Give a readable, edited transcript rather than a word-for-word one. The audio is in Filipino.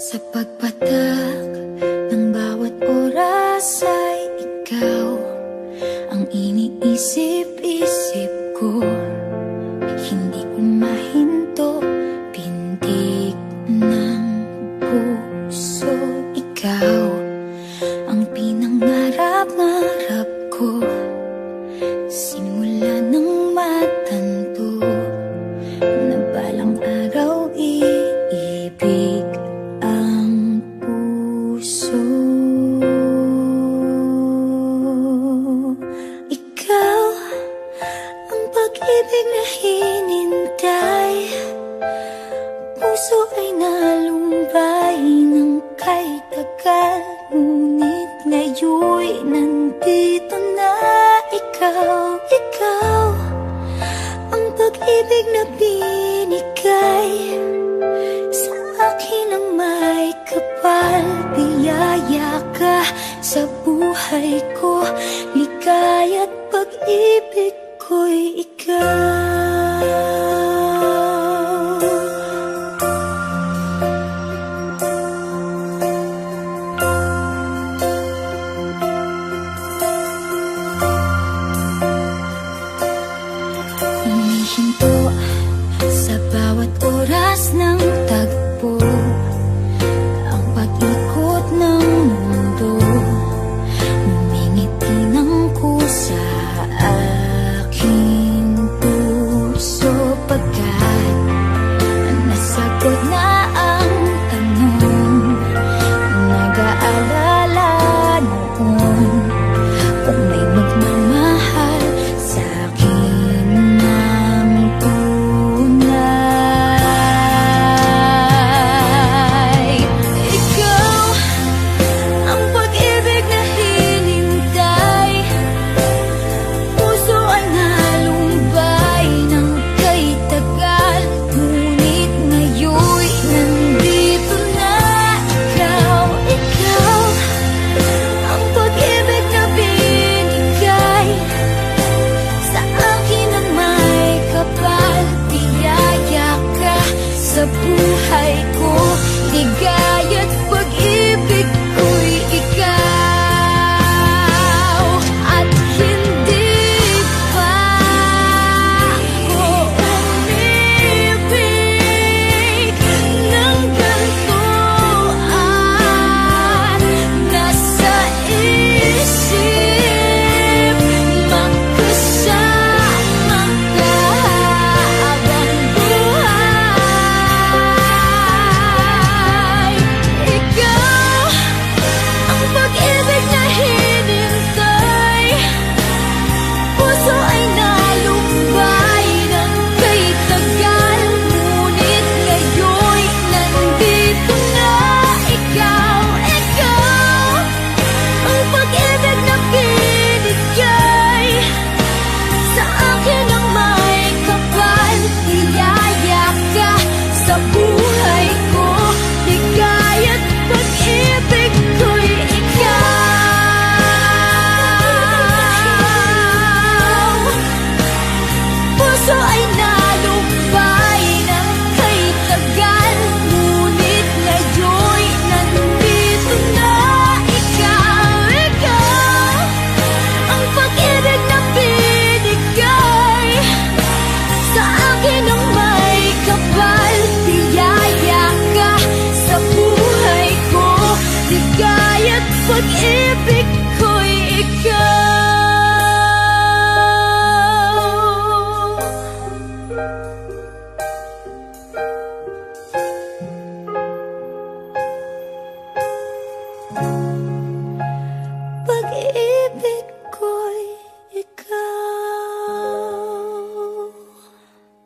Sa pagpatak ng bawat oras ay ikaw ang iniisip-isip ko. Hindi ko mahinto, pintig ng puso. Ikaw ang pinangarap-ngarap ko, simula ng matanto na balang araw iibig ang puso. Ikaw ang pag-ibig na hinintay, puso ay nalumbay ng kay tagal, ngunit ngayon'y nandito na ikaw. Ikaw ang pag-ibig na binigay sa akin ang may kapal. Biyaya ka sa buhay ko, ligaya't pag-ibig ko'y ikaw. Humihinto sa bawat oras ng tagpo, ang pag-ikot ng mundo, ngumingiti ng kusa aking puso. Pagkat nasagot na ang tanong, nag-aalala noon kung may magmamahal sa'kin ng tunay. Ikaw ang pag-ibig na hinintay, puso ay nalumbay ng kay tagal, ngunit ngayon'y nandito na ikaw. Ikaw ang pag-ibig na binigay sa akin ang may kapal. Biyaya ka sa buhay ko, ligaya't pag-ibig ko'y ikaw. At hindi pa ako umibig ng ganito, at nasa isip magkasama ka habang buhay. Ikaw ang pag-ibig na hinintay, puso ay nalumbay ng kay tagal, ngunit ngayon'y nandito na ikaw. Ikaw ang pag-ibig na binigay sa akin ang may kapal. Biyaya ka sa buhay ko, ligaya't pag-ibig ko'y ikaw. Puso ay nalumbay ng kay tagal, ngunit ngayon'y nandito na ikaw. Ikaw ang pag-ibig na binigay sa akin ang may kapal. Biyaya ka sa buhay ko, ligaya't pag-ibig ko'y ikaw.